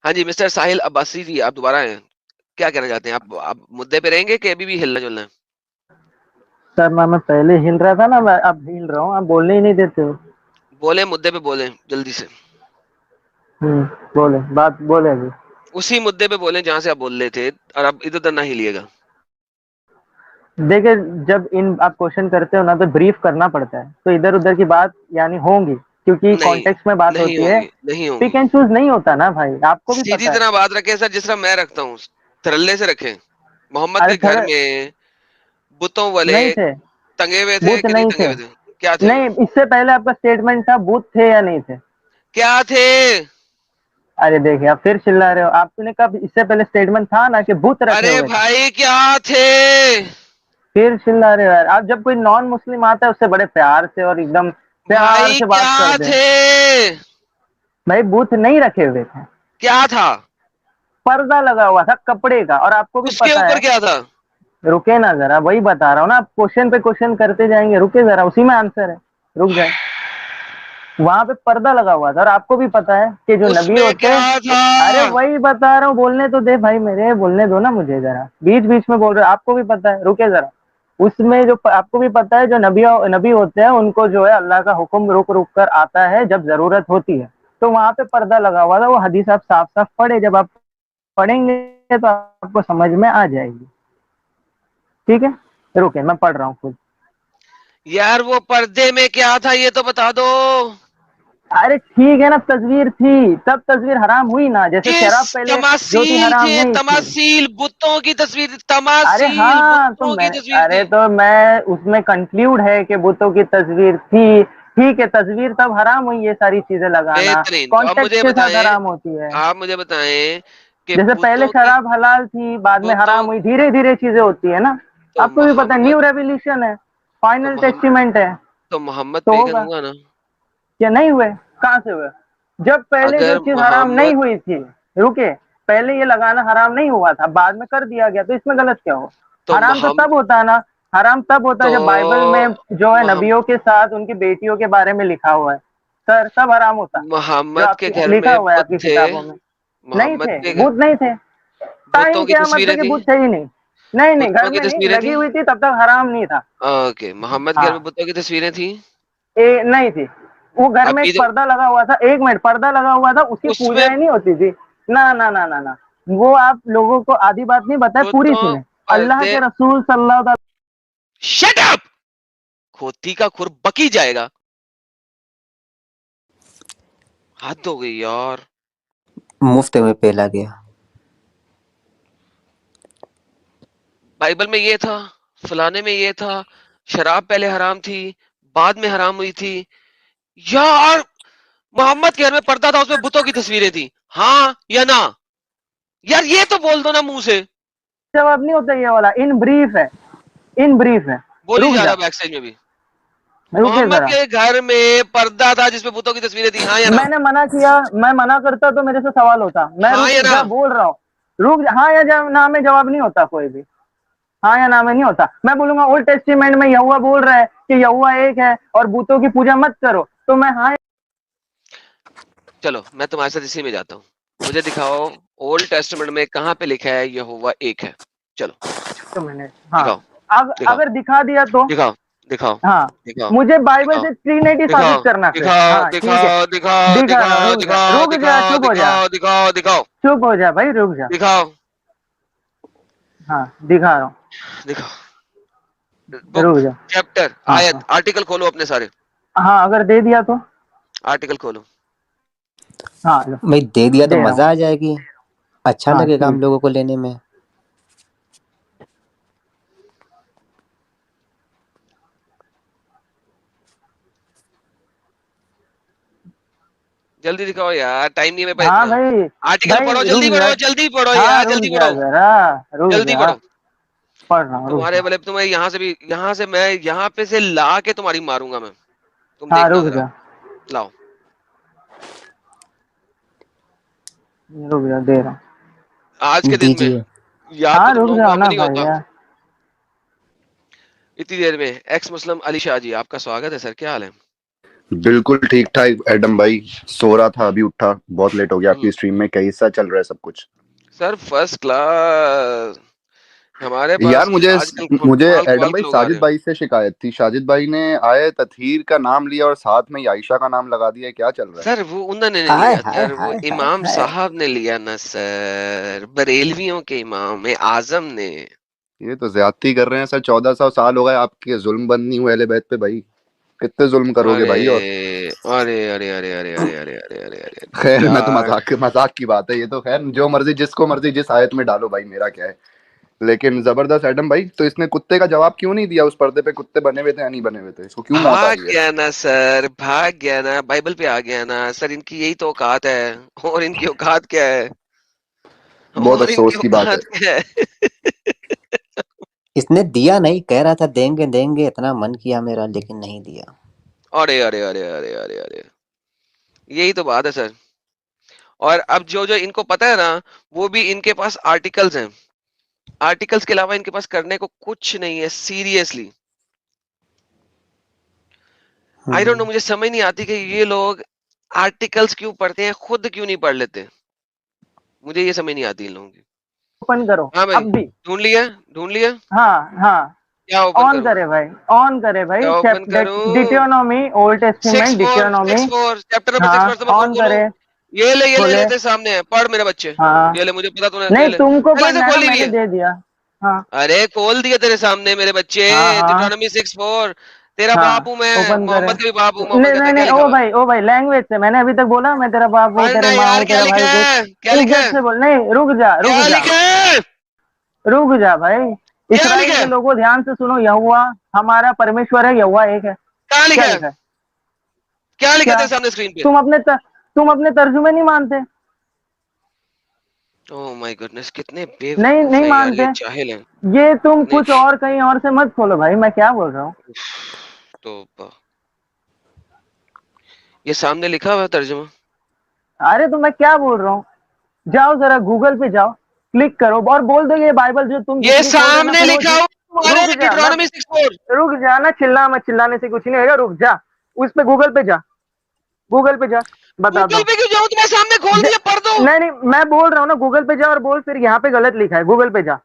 हाँ जी, मिस्टर साहिल अब्बासी जी, आप दोबारा आए हैं। क्या कहना चाहते हैं आप मुद्दे पे रहेंगे कि अभी भी हिलना जुलना है? सर मैं पहले हिल रहा था ना, मैं अब हिल रहा हूँ, आप बोलने ही नहीं देते हो। बोले, मुद्दे पे बोले जल्दी से। हम्म, बोले, बात बोले अभी। उसी मुद्दे पे बोले जहां से आप बोल रहे थे, और आप इधर उधर ना हिलिएगा। देखिए, जब इन आप क्वेश्चन करते हो ना तो ब्रीफ करना पड़ता है, तो इधर उधर की बात यानी होंगी, क्योंकि नहीं, कॉन्टेक्स्ट में बात नहीं होती है। होंगी, नहीं पिक होंगी। एंड चूज नहीं होता ना भाई, आपको भी सीधी पता है। तरह बात रखें सर, जिस तरह मैं रखता हूँ, धड़ल्ले से रखें। मोहम्मद अरे के घर में बुतों वाले नहीं थे, टंगे हुए थे बूथ कि नहीं नहीं टंगे थे। हुए थे? क्या थे वो? नहीं, इससे पहले आपका स्टेटमेंट था बूथ थे या नहीं थे। क्या थे? अरे देखिए, आप फिर चिल्ला रहे हो। आपने कब, इससे पहले स्टेटमेंट था ना कि बूथ रखे अरे हुए थे। भाई क्या थे? फिर चिल्ला रहे हो यार आप। जब कोई नॉन मुस्लिम आता है उससे बड़े प्यार से और एकदम प्यार भाई से बात क्या करते हैं। थे? भाई बूथ नहीं रखे हुए थे, क्या था? पर्दा लगा हुआ था कपड़े का, और आपको भी उसके पता ऊपर है। क्या था? रुके ना जरा, वही बता रहा हूँ ना, आप क्वेश्चन पे क्वेश्चन करते जाएंगे, रुके जरा, उसी में आंसर है। रुक जाए। वहां पे पर्दा लगा हुआ था, और आपको भी पता है कि जो नबी उसमें होते क्या हैं। था? अरे वही बता रहा हूँ, बोलने तो दे भाई, मेरे बोलने दो ना मुझे जरा, बीच बीच में बोल रहे हो, आपको भी पता है, रुके जरा। उसमें जो आपको भी पता है, जो नबी होते हैं उनको जो है अल्लाह का हुक्म रुक रुक कर आता है जब जरूरत होती है। तो वहां पे पर्दा लगा हुआ था, वो हदीस आप साफ साफ पढ़े, जब आप पढ़ेंगे तो आपको समझ में आ जाएगी। ठीक है, रुके, मैं पढ़ रहा हूँ खुद। यार वो पर्दे में क्या था ये तो बता दो। अरे ठीक है ना, तस्वीर थी, तब तस्वीर हराम हुई ना, जैसे किस शराब पहले जो थी तमासील हराम थे? नहीं थी। तमासील बुतों की तस्वीर थी, अरे तमासील हाँ, तो बुतों की मैं, तस्वीर अरे थी। तो मैं उसमें कंक्लूड है कि बुतों की तस्वीर थी। ठीक है, तस्वीर तब हराम हुई ये सारी चीजें लगाना, बेहतरीन। तो अब कॉन्टेक्स्ट मुझे के साथ बताएं, हराम होती है। आप मुझे बताएं कि जैसे पहले बुतों की, शराब हलाल थी, बाद में बुतों, हराम हुई, धीरे धीरे चीजें होती है ना। तो आपको भी पता है, मोहम्मद, न्यू रेवोल्यूशन है, तो फाइनल मोहम्मद टेस्टिमेंट है। तो मोहम्मद तो पेगन होगा, हुआ ना? या नहीं हुए? कहाँ से हुए? जब पहले जो अगर चीज हराम नहीं मोहम्मद, हुई थी, रुके, पहले ये लगाना हराम नहीं हुआ था, बाद में कर दिया गया, तो इसमें गलत क्या हो? तो हराम तो मोहम्मद, तब होता है ना, हराम तब होता है तो जब बाइबल में जो है मोहम्मद नबियों के साथ उनकी बेटियों के बारे में लिखा हुआ है। सर तब हराम होता, जो मोहम्मद के आपकी घर लिखा में हुआ है बुत आपकी थे। किताबों में। नहीं मोहम्मद थे, के घर भूत नहीं थे। बुतों टाइम की क्या तस्वीरें मतलब कि थी। भूत थे ही नहीं। नहीं नहीं, घर बुतों की में नहीं तस्वीरें लगी थी। हुई थी, तब तक हराम नहीं था। ओके, मोहम्मद के घर में हाँ, बुतों की तस्वीरें थी। नहीं थी। वो घर में अभी एक तो पर्दा लगा हुआ था, एक मिनट, पर्दा लगा हुआ था, उसकी उसमें पूजाएं नहीं होती थी। ना ना ना ना ना, वो आप लोगों को आधी बात नहीं बताए, पूरी बुतों सुने। अल्लाह पर्दे, के रसूल सल्लल्लाहु अलैहि शट अप! खोती का खुर बकी जाएगा। हद हो गई यार। मुफ्त में पेला गया। बाइबल में ये था, फलाने में ये था, शराब पहले हराम थी, बाद में हराम हुई थी। यार मोहम्मद के घर में पर्दा था, उसमें बुतों की तस्वीरें थी, हाँ या ना? यार ये तो बोल दो ना मुंह से। जवाब नहीं होता ये वाला, इन ब्रीफ है, इन ब्रीफ है। बोली रुक जा रहा जा, बैक साइड में भी। रुके मोहम्मद जरा। के घर में पर्दा था जिसमें बुतों की तस्वीरें थी, हाँ या ना? मैंने मना किया, मैं मना करता तो मेरे से सवाल होता, मैं हाँ रुक या ना? जा बोल रहा हूँ। रुक जा, हाँ या ना में जवाब नहीं होता कोई भी। हाँ या ना में नहीं होता। मैं बोलूंगा ओल्ड टेस्टिमेंट में यहोवा बोल रहा है कि यहोवा एक है और बूतों की पूजा मत करो, तो मैं हाँ। चलो मैं तुम्हारे साथ इसी में जाता हूँ। मुझे दिखाओ ओल्ड टेस्टामेंट में कहाँ पे लिखा है यहोवा एक है। चलो तो मैंने, हाँ, दिखाओ, दिखाओ, अगर दिखा दिया तो। दिखाओ, दिखाओ, हाँ, दिखाओ, मुझे बाइबल दिखाओ, से ट्रिनिटी साबित दिखाओ, करना फिर। दिखाओ, हाँ ठीक है, दिखाओ, दिखाओ, दिखा रहा हूँ, दिखाओ, दिखाओ, रुक जा, दिखाओ, चुप हो जा, दिखाओ, दिखाओ, दिखाओ, चुप हो जा भाई, रुक जा। दिखाओ, हाँ, दिखा रहा हूँ, दिखाओ। रुक बुक, जा। चैप्टर, हाँ आयत, हाँ आर्टिकल खोलो अपने सारे। हाँ, अगर दे दिया तो। आर्टिकल खोलो। हाँ लो, भाई दे दिया तो दे रहा हूँ। मजा आ जाएगी, अच्छा हाँ लगेगा हम ठीक, लोगों को लेने में। जल्दी दिखाओ यार, टाइम नहीं है मेरे पास हाँ इतना। भाई। आर्टिकल भाई पढ़ो, रुक जल्दी जा, पढ़ो, जल्दी पढ़ो हाँ यार, रुक जल्दी जा पढ़ो, जरा, रुक जल्दी जा, पढ़ो। पढ़ रहा हूँ, रुक तुम्हारे जा। वाले तुम्हें यहाँ से भी, यहाँ से मैं यहाँ पे से ला के तुम्हारी मारूंगा मैं। तुम हाँ देखना रुक जरा। जा, लाओ। रुक जा, दे रहा हूँ। आज के दिन में दीजिए। याद तो हाँ तुम रुक लोगों को जाओ अब ना नहीं भाई होता। यार। इतनी देर में एक्स मुस्लिम अली शाह जी, आपका स्वागत है सर, क्या हाल है? बिल्कुल ठीक ठाक एडम भाई। सो रहा था, अभी उठा, बहुत लेट हो गया आपकी स्ट्रीम में। कैसा चल रहा है सब कुछ? Sir first class. हमारे यार पास मुझे आजकल मुझे कमाल कमाल एडम के भाई लोग आ साजिद रहे हैं। भाई से शिकायत थी। साजिद भाई ने आए तथहीर का नाम लिया और साथ में आयशा का नाम लगा दिया। क्या चल रहा है? सर वो उन्होंने नहीं हाय लिया हाय सर, वो हाय हाय इमाम हाय। साहब ने लिया ना सर, बरेलवियों के इमाम आजम ने। ये तो ज्यादती कर रहे हैं सर। 1400 साल हो गए आपके जुल्म बंद नहीं हुए अहले बैत पे भाई। कितने जुल्म करोगे अरे भाई? और अरे अरे अरे अरे अरे अरे अरे अरे अरे खैर, मैं तो यार। मजाक मजाक की बात है ये तो। खैर, जो मर्जी जिसको मर्जी जिस आयत में डालो भाई, मेरा क्या है। लेकिन जबरदस्त एडम भाई। तो इसने कुत्ते का जवाब क्यों नहीं दिया? उस पर्दे पे कुत्ते बने हुए थे या नहीं बने हुए थे? इसको क्यों मौत आ भाग रही है? गया ना सर, भाग गया ना, बाइबल पे आ गया ना सर। इनकी यही तो औकात है। और इनकी औकात क्या है? बहुत और इनकी अफसोस की बात है। औकात क्या है? इसने दिया नहीं, कह रहा था देंगे देंगे, इतना मन किया मेरा, लेकिन नहीं दिया। अरे अरे अरे अरे अरे अरे, यही तो बात है सर। और अब जो जो इनको पता है ना, वो भी इनके पास आर्टिकल्स हैं। आर्टिकल्स के अलावा इनके पास करने को कुछ नहीं है सीरियसली। आई डोंट नो, मुझे समझ नहीं आती कि ये लोग आर्टिकल्स क्यों पढ़ते हैं, खुद क्यों नहीं पढ़ लेते। मुझे ये समझ नहीं आती इन लोगों की। ओपन करो हाँ भाई, अब भी। ढूंढ लिया ढूंढ लिया। हाँ हाँ, क्या ओपन ऑन करूं? करे भाई, ऑन करे क्या भाई। ओपन करूं? Deuteronomy, old six testament, four Deuteronomy. Six four chapter number हाँ, 6 वर्स ऑन बोलूं? करे। ये ले बोले। तेरे सामने है, पढ़ मेरे बच्चे। हाँ, ये ले, मुझे पता तूने ये नहीं ले। तुमको पहले से पढ़ना है ना, खोल ही मैंने लिए। दे दिया। हाँ अरे खोल दिए तेरे सामने मेरे बच्चे। हाँ हाँ डिट्रोनॉमी 6:4। तेरा बाप हाँ, हूं मैं, ओपन करे। मोहम्मद का भी बाप हूं। नहीं मोहम्मद कहता नहीं है क्या नहीं, लिखा ओ हुआ है? भाई, ओ भाई, लैंग्वेज से मैंने अभी तक बोला मैं तेरा बाप हूँ, पढ़ना तेरे माँ यार, हूँ, क्या तेरा लिखा भाई कुछ। है, क्या लिखा इज्जत है? से बोल। नहीं, रुक जा रुक क्या जा। लिखा है? रुक जा भाई। क्या लिखा इसराइल के है? लोगों, ध्यान से सुनो। यहोवा हमारा परमेश्वर है, यहोवा एक है। कहाँ क्या लिखा है? लिखा है? क्या लिखा है क्या? तेरे सामने स्क्रीन पे? तुम अपने तर्जुमे नहीं मानते? ओह माय गॉडनेस, कितने नहीं बेवकूफ नहीं हैं यार, ये मानते। जाहिल हैं। ये तुम कितने कुछ और कहीं और से मत खोलो भाई, मैं क्या बोल रहा हूँ। तो ये सामने लिखा हुआ है तर्जुमा। अरे तो मैं क्या बोल रहा हूँ। जाओ जरा गूगल पे जाओ, क्लिक करो और बोल दो ये बाइबल जो तुम ये जितनी खोल रहे हो ना, सामने फिर वो लिखा हुआ तुम्हारे रुक जा मैं। डिट्रोनॉमी 6:4। रुक जा ना, चिल्ला मत। चिल्लाने से कुछ नहीं होगा, रुक जा। उस पे गूगल पे जा, गूगल पे जा, बताता गूगल हूँ। पे क्यों जाऊं, तुम्हारे सामने खोल दिया, पढ़ दो। नहीं नहीं, मैं बोल रहा हूँ ना, गूगल पे जा और बोल फिर यहाँ पे गलत लिखा है, गूगल पे जा।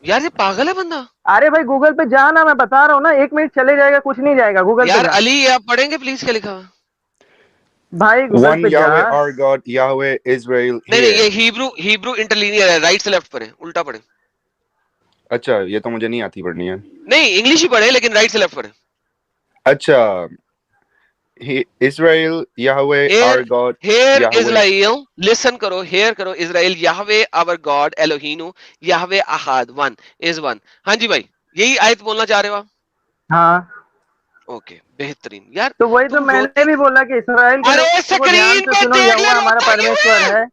यार ये पागल है बंदा। अरे भाई गूगल पे जा ना, मैं बता रहा हूँ ना, 1 मिनट चले जाएगा, कुछ नहीं जाएगा, गूगल पे यार जा। अली, ये आप पढ़ेंगे प्लीज, क्या लिखा हुआ है? भाई गूगल वन पे जा। Yahweh our God, Yahweh Israel नहीं नहीं, हियर। ये हिब्रू हिब्रू इंटरलीनियर है, राइट से लेफ्ट पढ़े, उल्टा पढ़े। अच्छा, ये तो मुझे नहीं आती पढ़नी है। नहीं, इंग्लिश ही पढ़े लेकिन राइट से लेफ्ट पढ़े। अच्छा, Israel Yahweh hear our God, hear Yahweh. Israel, listen करो, हेयर करो इजराइल, याहवे आवर गॉड एलोहीनु, याहवे अहाद, वन इज वन। हाँ जी भाई, यही आयत बोलना चाह रहे हो आप? हाँ, ओके, बेहतरीन यार। तो वही तो तुम मैंने रोते भी बोला कि इसराइल के अरे लोगों को ध्यान स्क्रीन से पे सुनो, देख ले, यहोवा हमारा रोता क्यों परमेश्वर है? है।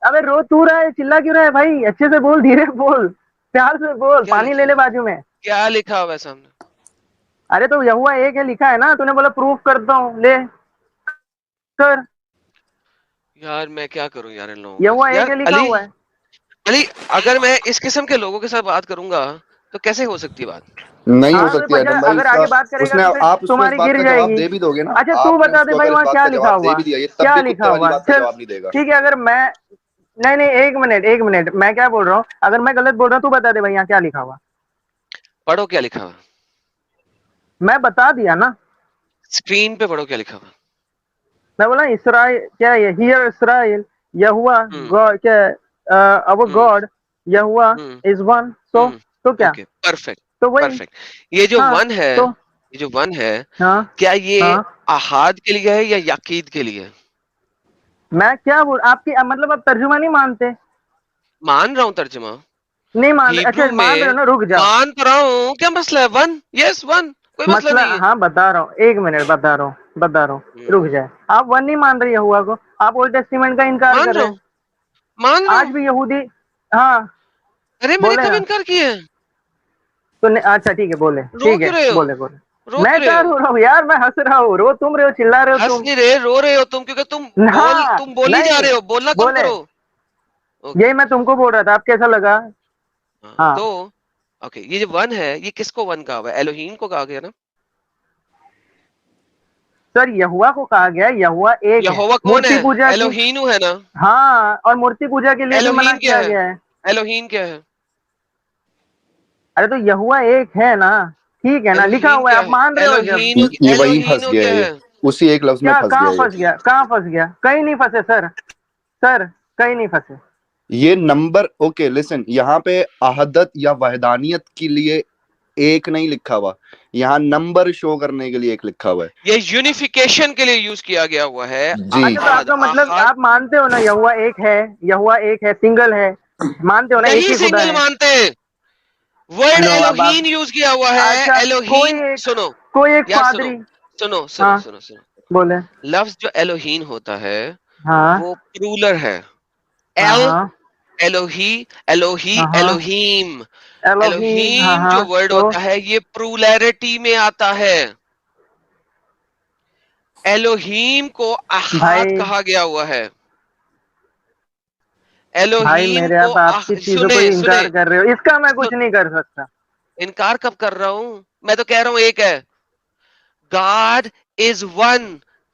अबे रो तू रहा है, चिल्ला क्यों रहा है भाई? अच्छे से बोल, धीरे बोल, प्यार से बोल, क्या पानी लिखा ले ले हुआ है? बाजू में। क्या लिखा हुआ है सामने? अरे तो यहोवा एक है लिखा है ना, तूने बोला प्रूफ करता हूँ, ले कर। यार मैं क्या करूं यार इन लोगों का, यहोवा एक यार है लिखा अली। हुआ है। अली, अगर मैं इस किस्म के लोगों के साथ बात करूंगा तो कैसे हो सकती है बात? नहीं हो हाँ तो सकती पंजा, एडम भाई अगर उसका। आगे बात करेगा उसने तो फिर आप उसको इस तुम्हारी बात गिर का जवाब जाएगी। दे भी दोगे ना। अच्छा तू आपने बता दे उसको भाई, अगर इस वहाँ बात क्या का लिखा जवाब दे हुआ? भी दिया, ये तब क्या भी लिखा कुत्ते वाली हुआ? बात का चल जवाब नहीं देगा। ठीक है, अगर मैं, नहीं नहीं, 1 मिनट, मैं क्या बोल रहा हूँ, अगर मैं गलत बोल रहा हूँ तू बता दे भाई, यहाँ क्या लिखा हुआ? पढ़ो क्या लिखा हुआ? मैं बता दिया ना। स्क्रीन पे पढ़ो क्या लिखा हुआ। मैं बोला इसराइल क्या है, hear Israel, Yahuah hmm God क्या, our hmm God, Yahuah hmm is one. तो क्या? Okay, perfect. तो वही। परफेक्ट। ये जो हाँ वन है, तो ये जो वन है, हाँ क्या ये हाँ, अहाद के लिए है या याकीद के लिए है? मैं क्या बोल, आपकी मतलब आप तर्जुमा नहीं मानते? मान रहा हूं तर्जुमा। नहीं मान रहे? हिब्रू अच्छा मान रहे हो में ना, रुक जाओ। मान तो रहा हूं, क्या मसला है? वन, यस वन, कोई मसला मसला, नहीं है। हाँ बता रहा हूँ, 1 मिनट बता रहा हूँ, रुक हम्म, जाए। आप वन नहीं मान रहे यहुआ को, आप ओल्ड टेस्टिमेंट का इनकार मान कर रहा रहे हैं। हूं, मान रहा आज हूं। भी यहूदी। हाँ, अरे मैंने बोले कब ना। इनकार किया है? तो अच्छा ठीक है, बोले, रो ठीक है, क्यों रहे हो? बोले। रो मैं क्यों रहे क्या हो? रो रहा हूँ यार, मैं हंस रहा हूँ, रो तुम रहे हो, चिल्ला रहे हो हंस तुम। नहीं रहे, रो रहे हो तुम, क्योंकि हाँ, तुम बोल ही जा नहीं रहे हो, बोलना कम बोले, करो। ओके। यही मैं तुमको बोल रहा था, अब कैसा लगा? हाँ, हाँ, तो ओके, ये जो वन है, ये किसको वन कहा हुआ है? एलोहीम को कहा गया ना? सर यहुआ को कहा गया है, यहुआ एक है। यहोवा कौन मूर्ति है? पूजा की, एलोहीनु है ना? हाँ, और मूर्ति पूजा के लिए भी मना एलोहीन क्या किया है? गया है। एलोहीन क्या है? अरे तो यहुआ एक है ना, ठीक है ना, लिखा एलोहीन हुआ है, क्या आप है? मान रहे हो जब। ये वही फंस एलोहीनो गया क्या है, ये है? उसी एक लफ्ज में क्या, फंस कहाँ गया फंस गया, कहाँ फंस गया? कहीं नहीं फंसे सर, सर कहीं नहीं फंसे। ये नंबर। ओके लिसन, यहाँ पे अहदत या वहदानियत के लिए एक नहीं लिखा हुआ, यहाँ नंबर शो करने के लिए एक लिखा हुआ है। ये यूनिफिकेशन के लिए यूज किया गया हुआ है। जी। अच्छा तो आपका मतलब अहाद आप मानते हो ना यहुआ एक है, यहुआ एक है, सिंगल है, मानते हो ना, एक नहीं ही खुदा सिंगल है? मानते। वर्ड नो अब आप, एलोहीन यूज किया हुआ है। अच्छा एलोहीन सुनो कोई एक यार, सुनो पादरी, सुनो सुनो हाँ सुनो सुनो। बोले, लफ्ज जो एलोहीन होता है हाँ वो प्लूरल है। हाँ एल, हाँ एलोही, एलोही, हाँ हाँ, एलोहीम। एलोहीम, हाँ एलोहीम हाँ, जो वर्ड तो होता है ये प्लूरैलिटी में आता है। एलोहीम को अहाद भाई, कहा गया हुआ है। भाई एलोहीम मेरे, को आप आपकी चीजों को सुने ही सुने इनकार कर रहे हो, इसका मैं कुछ सुन, नहीं कर सकता। इनकार कब कर रहा हूं? मैं तो कह रहा हूं एक है। God is one,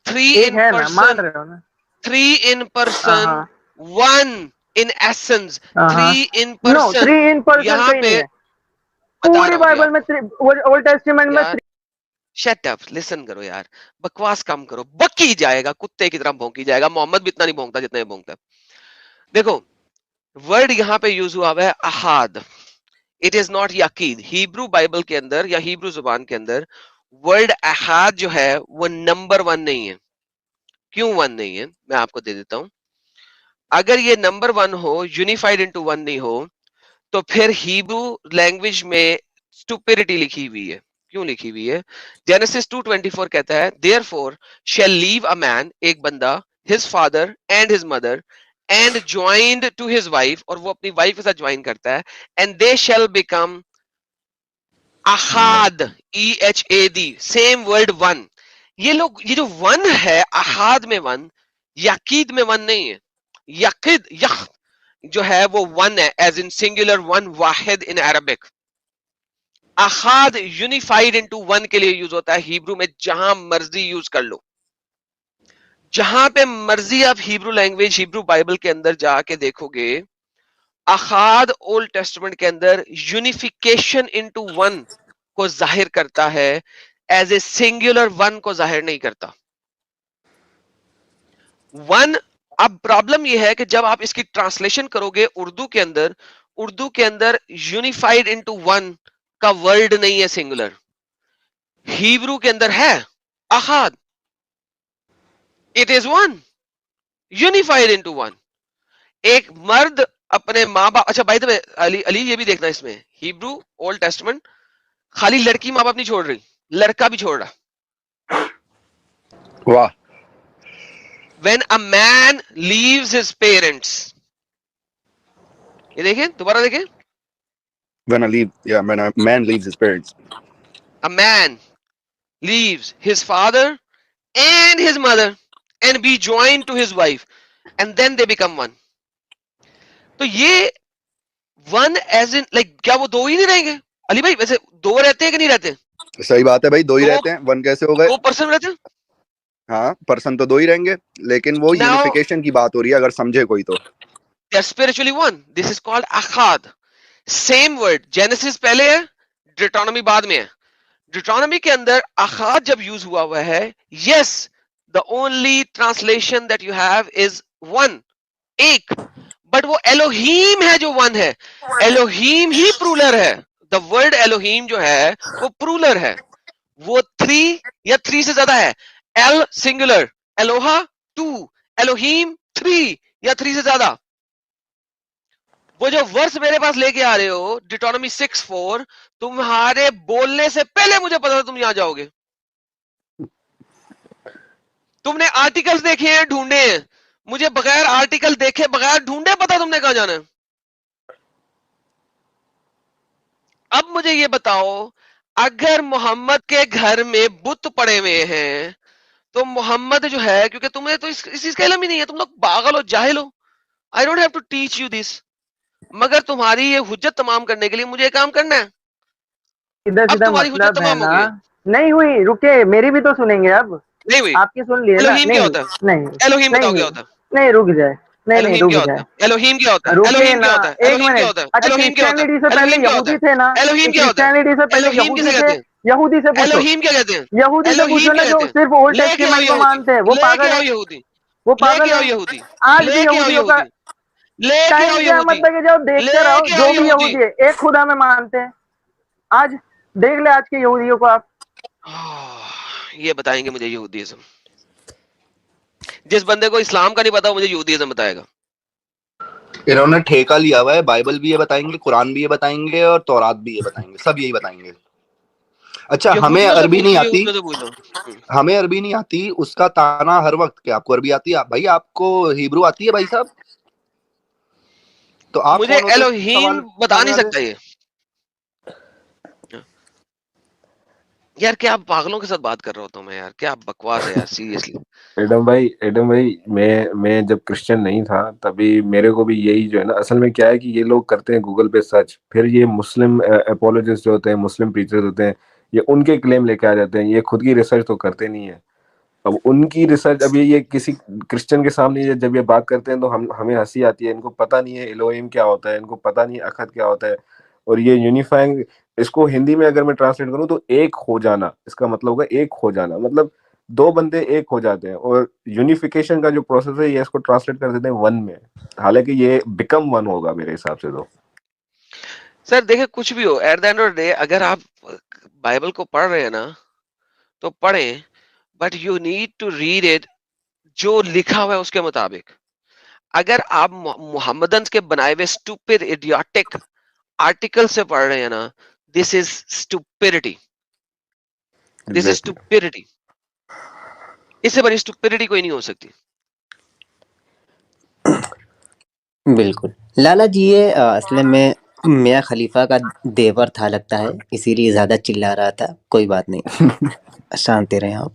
three एक in है ना, मान person, रहे हो ना? three in हाँ person, हाँ one in essence, हाँ हाँ, three in no, three person। In person यहाँ कहीं पे नहीं है बता पूरी रहा हूँ अभी बाइबल में, आपको ओल्ड टेस्टिमेंट में यार। शट अप, लिसन करो यार, बकवास कम करो। बकी जाएगा, कुत्ते की तरह भौंकी जाएगा। मोहम्मद भी इतना नहीं भौंकता जितना ये भौंकता है। देखो, वर्ड यहाँ पे यूज हुआ है अहाद। इट इज नॉट यकीद। हिब्रू बाइबल के अंदर या हिब्रू जुबान के अंदर वर्ड अहाद जो है वो नंबर वन नहीं है। क्यों वन नहीं है मैं आपको दे देता हूं। अगर ये नंबर वन हो, यूनिफाइड इनटू वन नहीं हो, तो फिर हिब्रू लैंग्वेज में स्टुपिडिटी लिखी हुई है। क्यों लिखी हुई है? जेनेसिस 2:24 कहता है therefore shall leave a man, एक बंदा, his father and his mother and joined to his wife, और वो अपनी वाइफ के साथ ज्वाइन करता है, एंड दे शैल बिकम अहाद, EHAD, सेम वर्ड वन। ये लोग, ये जो वन है अहाद में वन, यकीद में वन नहीं है। यकीद यख जो है वो वन है, एज इन सिंगुलर वन, वाहिद इन अरबिक। अहाद यूनिफाइड इनटू वन के लिए यूज होता है हिब्रू में। जहां मर्जी यूज कर लो, जहां पे मर्जी आप हिब्रू लैंग्वेज, हिब्रू बाइबल के अंदर जाके देखोगे, अहाद ओल्ड टेस्टमेंट के अंदर यूनिफिकेशन इनटू वन को जाहिर करता है, एज ए सिंगुलर वन को जाहिर नहीं करता। वन। अब प्रॉब्लम यह है कि जब आप इसकी ट्रांसलेशन करोगे उर्दू के अंदर, उर्दू के अंदर यूनिफाइड इनटू वन का वर्ड नहीं है सिंगुलर। हिब्रू के अंदर है अहाद, it is one, unified into one. एक मर्द अपने माँ बाप, अच्छा भाई तो अली, अली ये भी देखना इसमें, हिब्रू ओल्ड टेस्टमेंट खाली लड़की माँ बाप नहीं छोड़ रही, लड़का भी छोड़ रहा। वाह। When a man leaves his parents, ये देखें, दोबारा देखें। When a man leaves his parents. A man leaves his father and his mother and be joined to his wife, and then they become one. तो ये one as in like, क्या वो दो ही नहीं रहेंगे? अली भाई वैसे दो रहते हैं कि नहीं रहते? सही बात है भाई, दो ही दो, रहते हैं, वन कैसे हो गए? दो पर्सन रहते हैं। हाँ, पर्सन तो दो ही रहेंगे, लेकिन वो Now यूनिफिकेशन की बात हो रही है, अगर समझे कोई तो। they are spiritually one. This is called achad. Same word. Genesis पहले है, Deuteronomy बाद में है। Deuteronomy के अंदर achad जब यूज हुआ है, yes, the only translation that you have is one, एक, बट वो एलोहीम है जो वन है। एलोहीम ही प्रूलर है। द वर्ड एलोहीम जो है वो प्रूलर है, वो थ्री या थ्री से ज्यादा है। El singular, Eloah two, Elohim three या थ्री से ज्यादा। वो जो वर्स मेरे पास लेके आ रहे हो डिटोनॉमी 6:4, तुम्हारे बोलने से पहले मुझे पता था तुम यहां जाओगे। तुमने आर्टिकल्स देखे हैं, ढूंढे हैं, मुझे बगैर आर्टिकल देखे, बगैर ढूंढे पता तुमने कहां जाना है। अब मुझे ये बताओ, अगर मोहम्मद के घर में बुत पड़े हुए हैं, तो मोहम्मद जो है, क्योंकि तुम्हें तो इस चीज का इल्म ही नहीं है, तुम लोग पागल हो, जाहिल हो। I don't have to teach you this, मगर तुम्हारी ये हुज्जत तमाम करने के लिए मुझे ये काम करना है। सीधा अब सीधा तुम्हारी हुज्जत मतलब है तमाम हो ना, गई है। नहीं हुई, रुके, मेरी भी तो सुनेंगे अब। नहीं हुई। आपकी सुन लिए ना, एलोहीम क्या नहीं होता है? नहीं एलोहीम बताओ क्या नहीं होता है? नहीं, रुक जाए, नहीं नहीं एलोहीम रुक क्या होता जाए, है? एलोहीम क्या होता है? रुकिए एलोहीम ना, क्या होता है? एक एलोहीम क्या मिनट। होता है? अच्छा, एलोहीम क्या होता है? क्रिश्चियनिटी से पहले एलोहीम क्या होता यहूदी है? थे ना, एलोहीम क्या होता है? क्रिश्चियनिटी से पहले एलोहीम यहूदी किसे थे, कहते हैं? यहूदी से पूछो, एलोहीम क्या कहते हैं? यहूदी से पूछो एलोहीम ना, क्या जो कहते हैं? सिर्फ ओल्ड लेके आओ टेस्टिमेंट को यहूदी, मानते हैं, वो लेके पागल आओ है, यहूदी, वो लेके पागल आओ है। यहूदी, आज भी लेके आओ यहूदियों का यहूदी, लेके आओ टाइम क्या यहूदी, मतलब कि जाओ देख कर आओ, लेके आओ जो भी यहूदी। यहूदी है एक खुदा में मानते हैं। आज देख ले आज के यहूदियों को आप। ये बताएंगे मुझे यहूदीज़म। जिस बंदे को इस्लाम का नहीं पता वो मुझे यहूदीज़म बताएगा। इन्होंने ठेका लिया हुआ है, बाइबल भी ये बताएंगे, कुरान भी ये बताएंगे और तौरात भी ये बताएंगे, सब यही बताएंगे। अच्छा, हमें यहूदियों से अरबी पूछ नहीं लो, आती, यहूदियों से पूछ लो। हमें अरबी नहीं आती, उसका ताना हर वक्त क्या आपको अरबी आती है? भाई आपको हिब्रू आती है भाई साहब? तो आप मुझे कौन होते हो एलोहीम सवाल बता उठाने नहीं वाले? सकता ये। यार क्या आप पागलों के साथ बात कर रहा होता हूँ मैं यार, क्या बकवास है यार, सीरियसली। एडम भाई, मैं जब क्रिश्चियन नहीं था तभी मेरे को भी यही जो है ना, असल में क्या है कि ये लोग करते हैं गूगल पे सर्च, फिर ये मुस्लिम अपोलोजिस्ट जो होते हैं, मुस्लिम प्रीचर्स होते हैं, ये उनके क्लेम लेके आ जाते हैं, ये खुद की रिसर्च तो करते नहीं है। अब उनकी रिसर्च, अब ये किसी क्रिश्चियन के सामने जब ये बात करते हैं तो हमें हंसी आती है। इनको पता नहीं है एलोहिम क्या होता है, इनको पता नहीं है अखद क्या होता है। और ये यूनिफाइंग, इसको हिंदी में अगर मैं ट्रांसलेट करूं तो एक हो जाना, इसका मतलब होगा एक हो जाना, मतलब दो बंदे एक हो जाते हैं। और यूनिफिकेशन का जो प्रोसेस है ये इसको ट्रांसलेट कर देते हैं वन में, हालांकि ये बिकम वन होगा मेरे हिसाब से। तो सर देखिए, कुछ भी हो, at the end of the day अगर आप बाइबल को पढ़ रहे हैं ना तो पढ़ें, but you need to read it जो लिखा हुआ है उसके मुताबिक। अगर आप मोहम्मदन के बनाए हुए स्टूपिड इडियोटिक आर्टिकल से पढ़ रहे हैं ना, this is stupidity, this is exactly. Stupidity. इससे बड़ी स्टूपिडिटी कोई नहीं हो सकती। बिल्कुल लाला जी, ये असल में मियाँ खलीफा का देवर था लगता है, इसीलिए ज्यादा चिल्ला रहा था। कोई बात नहीं, शांति रहें आप।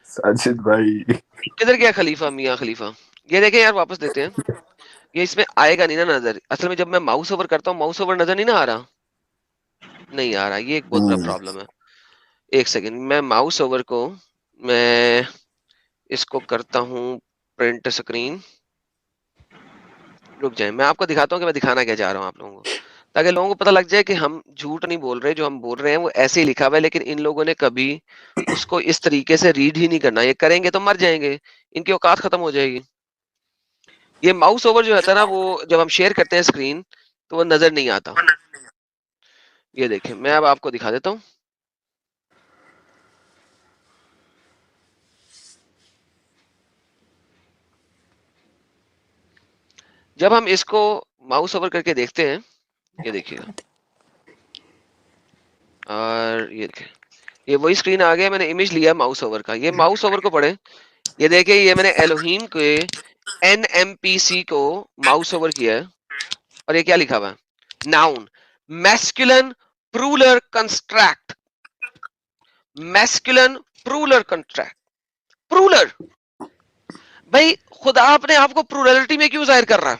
साजिद भाई, किधर गया खलीफा, मियाँ खलीफा? ये देखें यार, वापस देते हैं। ये इसमें आएगा नहीं ना नजर। असल में जब मैं माउस ओवर करता हूँ, माउस ओवर नजर नहीं ना आ रहा, नहीं आ रहा। ये एक बहुत बड़ा प्रॉब्लम है। एक सेकंड, मैं माउस ओवर को, मैं इसको करता हूँ प्रिंट स्क्रीन। रुक जाए, मैं आपको दिखाता हूँ कि मैं दिखाना क्या चाह रहा हूँ आप लोगों को, ताकि लोगों को पता लग जाए कि हम झूठ नहीं बोल रहे। जो हम बोल रहे हैं वो ऐसे ही लिखा हुआ है, लेकिन इन लोगों ने कभी उसको इस तरीके से रीड ही नहीं करना। ये करेंगे तो मर जाएंगे, इनकी औकात खत्म हो जाएगी। ये माउस ओवर जो होता है ना, वो जब हम शेयर करते हैं स्क्रीन तो वो नजर नहीं आता। ये देखिए, मैं अब आपको दिखा देता हूँ। जब हम इसको माउस ओवर करके देखते हैं, ये देखिएगा, और ये देखिए, ये वही स्क्रीन आ गया। मैंने इमेज लिया माउस ओवर का। ये माउस ओवर को पढ़े, ये देखिए, ये मैंने एलोहीम के NMPC को माउस ओवर किया है, और ये क्या लिखा हुआ है? Noun masculine plural construct, masculine plural construct, plural. भाई खुदा अपने आप को प्लूरलिटी में क्यों जाहिर कर रहा है?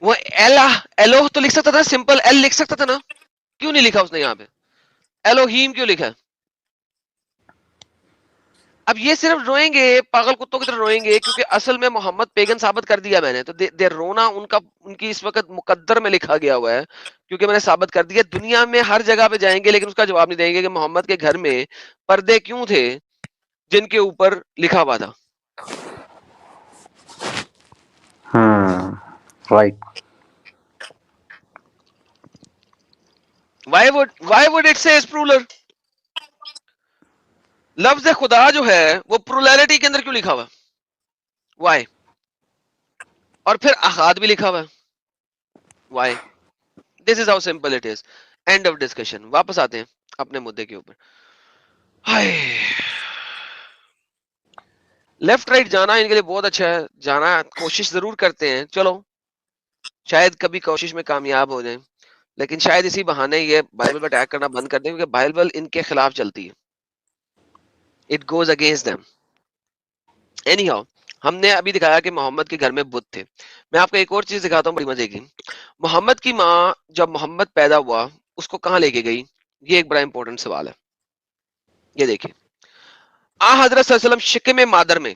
वो एलोह तो लिख सकता था, सिंपल एल लिख सकता था ना, क्यों नहीं लिखा उसने यहाँ पे? एलोहीम क्यों लिखा है? अब ये सिर्फ रोएंगे, पागल कुत्तों की तरह रोएंगे, क्योंकि असल में मोहम्मद पेगन साबित कर दिया मैंने। तो दे रोना उनका, उनकी इस वक्त मुकद्दर में लिखा गया हुआ है, क्योंकि मैंने साबित कर दिया। दुनिया में हर जगह पे जाएंगे लेकिन उसका जवाब नहीं देंगे कि मोहम्मद के घर में पर्दे क्यों थे जिनके ऊपर लिखा हुआ था। Right. Why would it say plural? लफ्ज खुदा जो है वो प्लूरलिटी के अंदर क्यों लिखा हुआ? वाई? और फिर अहाद भी लिखा हुआ है, why? This is how simple it is. End of discussion. वापस आते हैं अपने मुद्दे के ऊपर। हाय, लेफ्ट राइट जाना इनके लिए बहुत अच्छा है, जाना कोशिश जरूर करते हैं। चलो शायद कभी कोशिश में कामयाब हो जाए, लेकिन शायद इसी बहाने ये बाइबल पर अटैक करना बंद कर दें, क्योंकि बाइबल इनके खिलाफ चलती है। It goes against them. Any how, हमने अभी दिखाया कि मोहम्मद के घर में बुत थे। मैं आपको एक और चीज दिखाता हूँ बड़ी मजे की। मोहम्मद की माँ, जब मोहम्मद पैदा हुआ उसको कहां लेके गई? ये एक बड़ा इंपॉर्टेंट सवाल है। ये देखिए, आ हजरत सल्लल्लाहु अलैहि वसल्लम शिक्के मादर में,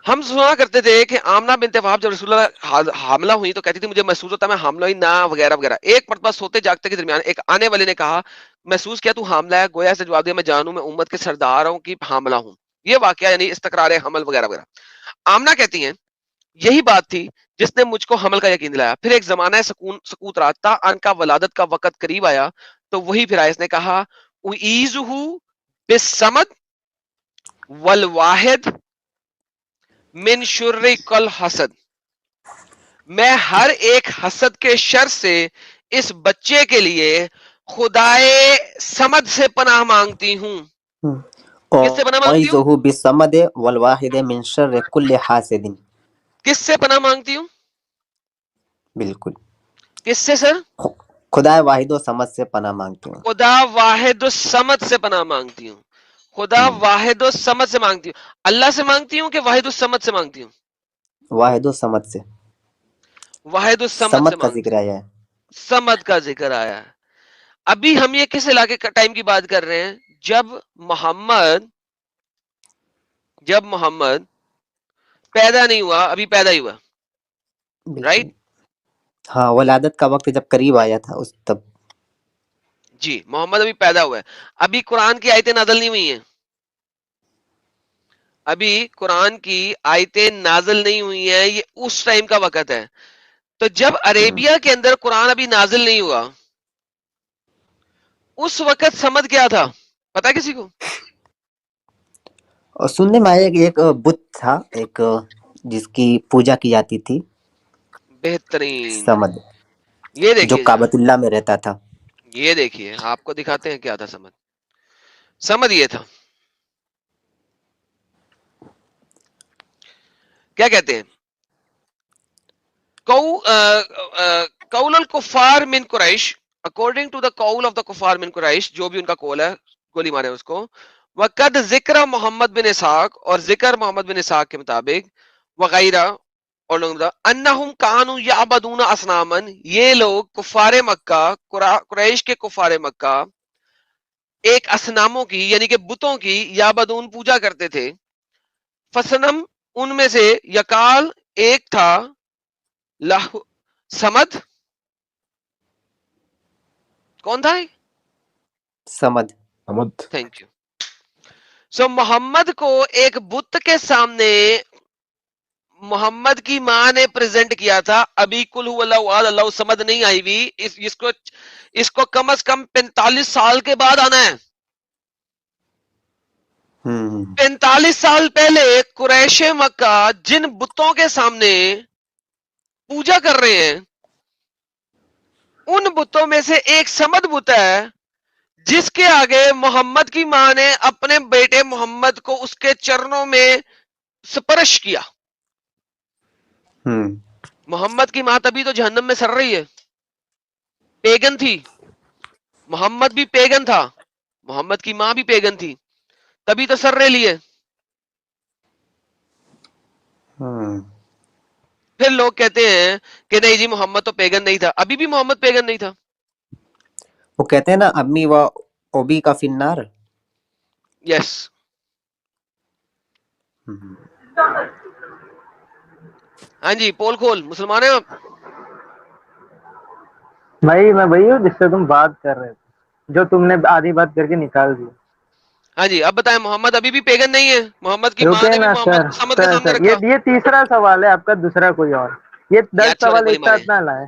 हम सुना करते थे कि आमना बिनते वहाब जब रसूलुल्लाह हामला हुई तो कहती थी मुझे महसूस होता है मैं हामला हुई ना, वगैरह वगैरह। एक मरतबा सोते जागते के दरमियान एक आने वाले ने कहा महसूस किया तू हामला है? गोया से जवाब दिया मैं जानू, मैं उम्मत के सरदारों की हामला हूं। ये वाकया यानी इस्तकरार हमल वगैरह वगैरह। आमना कहती हैं यही बात थी जिसने मुझको हमल का यकीन दिलाया। फिर एक जमाना सकूत रहा था, अन का वलादत का वक्त करीब आया तो वही फिर आया, इसने कहा उईज़ुहु बिस्समद वल वाहिद मिन शुर्रि कल हसद, मैं हर एक हसद के शर से इस बच्चे के लिए खुदाए समद से पनाह मांगती हूँ। किससे पनाह मांगती हूँ? औइज़ुहु बिस्समद वल वाहिद मिन शर्रि कुल्लि हासिदिन। किससे पनाह मांगती हूँ? बिल्कुल, किससे सर? खुदाए वाहिद समद से पनाह मांगती हूँ। खुदा वाहिद समद से पनाह मांगती हूँ। खुदा वाहिद समद से मांगती हूँ। अल्लाह से मांगती हूँ कि वाहिद समद से मांगती हूँ? वाहिद समद से। वाहिद समद से समद का मांगती जिक्र हूँ। आया है। समद का जिक्र आया है। अभी हम ये किस इलाके का टाइम की बात कर रहे हैं? जब मोहम्मद पैदा नहीं हुआ, अभी पैदा ही हुआ, राइट? बिल्कुल, हाँ, वलादत का वक्त जब करीब आया था उस तब। जी, मोहम्मद अभी पैदा हुआ है। अभी कुरान की आयतें नाज़िल नहीं हुई हैं। अभी कुरान की आयतें नाज़िल नहीं हुई हैं, ये उस टाइम का वक्त है। तो जब अरेबिया के अंदर कुरान अभी नाज़िल नहीं हुआ, उस वक्त समद क्या था? पता है किसी को? और सुनने में आया कि एक बुत था, एक जिसकी पूजा की जाती थी, बेहतरीन। समद, ये जो देखिए जरा, काबतुल्लाह में रहता था। ये देखिए, आपको दिखाते हैं क्या था समद। समद ये था, क्या कहते हैं, कौल अल कुफार मिन कुरैश, अकॉर्डिंग टू द कौल ऑफ द कुफार मिन कुरैश, जो भी उनका कौल है, गोली मारे उसको। वक़द जिक्र मोहम्मद बिन इसहाक, और जिक्र मोहम्मद बिन इसहाक के मुताबिक, वगैरह और लोग अन्नहुम कानू याबदून असनामन, ये लोग कुफारे मक्का, कुरैश के कुफारे मक्का एक असनामों की यानी कि बुतों की याबदून पूजा करते थे। फसनम, उनमें से यकाल एक था, लाहु समद, कौन था? समद। समद। Thank you. सो मोहम्मद को एक बुत के सामने मोहम्मद की मां ने प्रेजेंट किया था। अभी कुल अल्लाह समद नहीं आई हुई, इसको कम से कम 45 साल के बाद आना है। 45 साल पहले कुरैशे मक्का जिन बुतों के सामने पूजा कर रहे हैं, उन बुतों में से एक समद बुत है, जिसके आगे मोहम्मद की मां ने अपने बेटे मोहम्मद को उसके चरणों में स्पर्श किया। मोहम्मद की मां तभी तो जहन्नम में सड़ रही है, पेगन थी। मोहम्मद भी पेगन था, मोहम्मद की मां भी पेगन थी, तभी तो सर रहे लिए। फिर लोग कहते हैं कि नहीं जी मोहम्मद तो पेगन नहीं था। अभी भी मोहम्मद पेगन नहीं था। वो कहते हैं ना, अम्मी व ओबी का फिन्नार। यस। हाँ जी, पोल खोल, मुसलमान है आप? भाई मैं वही हूँ जिससे तुम बात कर रहे थे, जो तुमने आधी बात करके निकाल दी। हाँ जी, अब बताएं, मोहम्मद अभी भी पेगन नहीं है? मोहम्मद की मां रुके ने भी ना मोहम्मद सर, को समद के सामने सर रखा। ये तीसरा सवाल है आपका, दूसरा कोई और। ये ये 10 अच्छे वाले सवाल गोली एक मारे। साथ ना लाए।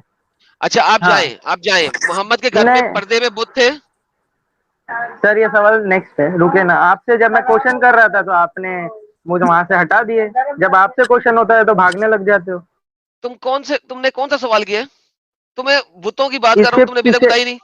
अच्छा आप हाँ जाएं, आप जाएं। मोहम्मद के घर पे नहीं पर्दे में बुत थे? सर, ये सवाल नेक्स्ट है, रुके ना। आपसे जब मैं क्वेश्चन कर रहा था तो आपने मुझे वहां से हटा दिए। जब आपसे क्वेश्चन होता है तो भागने लग जाते हो। तुमने कौन सा सवाल किया? तुम्हें बुतों की बात कर रहा हूं, इससे तुमने अभी तक पीछे बताई नहीं।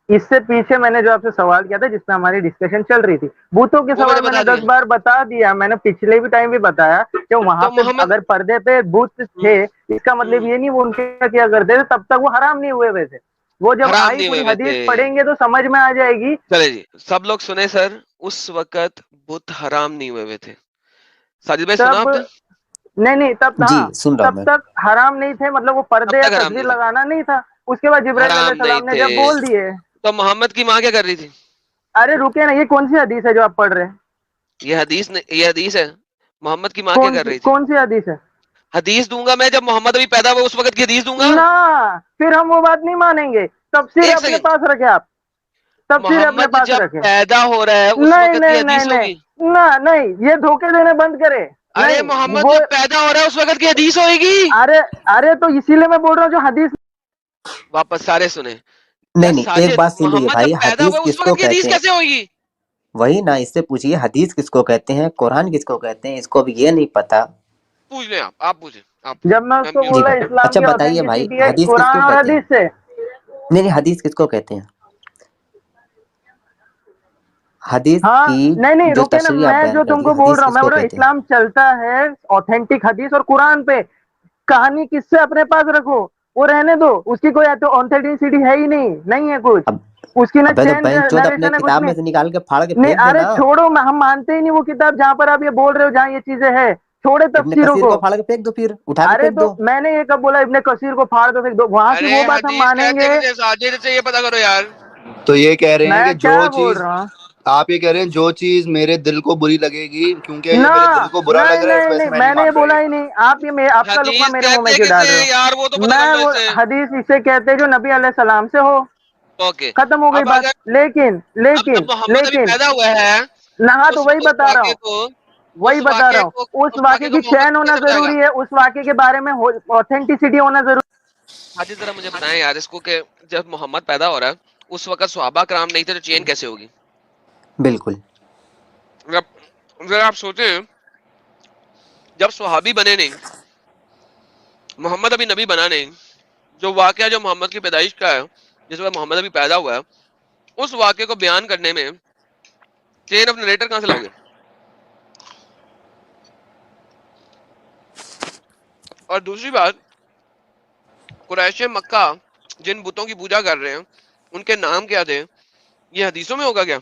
इससे पीछे मैंने जो आपसे सवाल किया था जिसमें हमारी डिस्कशन चल रही थी, भूतों के वो मैंने सवाल मैंने बता 10 दिया। बार बता दिया। मैंने पिछले भी टाइम भी बताया कि वहां तो पे मोहम्मद, अगर पर्दे पे भूत थे, इसका मतलब हम्म, ये नहीं वो उनके क्या किया करते थे, तब तक वो हराम नहीं हुए हुए थे। वो जब हराम आई नहीं हुए पूरी हुए थे। हदीस पढ़ेंगे तो समझ में आ जाएगी। चले जी, सब लोग सुने सर, उस वक्त बुत हराम नहीं हुए हुए थे। साजिद भाई सुना तब आपने? नहीं नहीं, तब जी, हाँ, सुन रहा हूँ तब मैं। तक हराम नहीं थे, मतलब वो तब पर्दे या तक हराम तस्वीर नहीं थे। लगाना नहीं था। उसके बाद जिब्राइल हराम अलैहिस्सलाम नहीं ने जब बोल थे। दिए, तो मोहम्मद की माँ क्या कर रही थी? अरे रुके ना, ये कौन सी हदीस है जो आप पढ़ रहे हैं? ये हदीस है। मोहम्मद की माँ क्या कर रही थी? कौन सी हदीस है? हदीस दूंगा मैं, जब मोहम्मद अभी पैदा हुआ उस वक्त की हदीस दूंगा। ना, फिर हम वो बात नहीं मानेंगे। तफसीर एक अपने सेकंड, पास रखे आप, तफसीर अपने मोहम्मद पास जब रखे। पैदा हो रहा है उस नहीं वक्त की नहीं नहीं हदीस नहीं, होगी। ना नहीं, ये धोखे देने बंद करे। अरे नहीं मोहम्मद वो, जब पैदा हो रहा है उस वक्त की हदीस होगी। अरे अरे तो इसीलिए मैं बोल रहा हूँ जो हदीस। वापस सारे सुने। नहीं या नहीं, एक साजिद, बात सुन लीजिए मोहम्मद जब भाई, पैदा हुआ हदीस उस किसको वक्त की हदीस कहते हैं? कैसे होगी? वही ना, इससे पूछिए हदीस किसको कहते हैं, कुरान किसको कहते हैं, इसको भी ये नहीं पता। पूछ ले, आप पूछे, आप पूछे। जब मैं मैं उसको म्यूट जी बोला कर भाई, दूं। इस्लाम अच्छा की बताइए भाई, ऑथेंटिसिटी है हदीस कुरान किसको और कहते हैं? हदीस से। नहीं नहीं, हदीस किसको कहते हैं? हदीस हाँ की नहीं नहीं, जो रुके ना, तशरीह आप मैं बयान जो कर दी, तुमको बोल हदीस रहा हूँ, मैं किसको बोल रहा हूँ कहते हैं? इस्लाम चलता है ऑथेंटिक हदीस और कुरान पे। कहानी किससे अपने पास रखो, वो रहने दो, उसकी कोई तो ऑथेंटिसिटी है ही नहीं, नहीं है कुछ अब उसकी, ना अबे तो चेंज बेंचोद अपने नरेशन है, कुछ किताब नहीं। में से निकाल के फाड़ के नहीं फेंक अरे देना। छोड़ो, हम मानते ही नहीं वो किताब जहाँ पर आप ये बोल रहे हो, जहाँ ये चीजें है, छोड़े इब्ने तफसीरों कसीर को। को फाड़ के फेंक दो, फिर उठा के अरे फेंक तो दो। मैंने ये कब बोला इब्ने कसीर को फाड़ दो फेंक दो, वहां की अरे वो बात हम हदीस कहते मानेंगे। किसे? साजिद से ये पता करो यार। तो ये कह रहे हैं कि मैं जो क्या बोल चीज रहा हूँ? आप ये कह रहे हैं जो चीज मेरे दिल को बुरी लगेगी, क्योंकि ये ना, मेरे दिल को बुरा नहीं लग रहा है, इस नहीं वजह से नहीं, मैं नहीं मैंने ये मान रहा बोला ये। ही नहीं। आप ये आपका लुकमा हदीस मेरे मुंह में कहते क्यों डाल किसे रहे हो? यार, वो तो पता कर मैं लो वो इससे। हदीस इसे कहते हैं जो नबी अलैहि सलाम से हो, ओके। खत्म हो गई अब बात। अगर, लेकिन अब जब लेकिन मोहम्मद अभी लेकिन पैदा हुआ है, नहा, तो उस वही उस बता रहा वाक्य हूँ, को वही उस बता रहा वाक्य हूँ। को उस उस वाक्य वाक्य को की मोहम्मद चैन को होना कैसे बताएगा? जरूरी है, उस वाक्य के बारे में ऑथेंटिसिटी होना जरूरी। हाजिर जरा मुझे बताएं यार इसको कि जब मोहम्मद पैदा हो रहा है उस वक्त सहाबा कराम नहीं थे तो चेन कैसे होगी? बिल्कुल। जब जरा आप सोचें, जब सहाबी बने नहीं, मोहम्मद अभी नबी बना नहीं, जो वाकया जो मोहम्मद की पैदाइश का है, जिस वक्त मोहम्मद अभी पैदा हुआ है, उस वाक्य को बयान करने में चेन ऑफ नरेटर कहां से लाओगे? और दूसरी बात, कुरैश मक्का जिन बुतों की पूजा कर रहे हैं उनके नाम क्या थे? ये हदीसों में होगा क्या?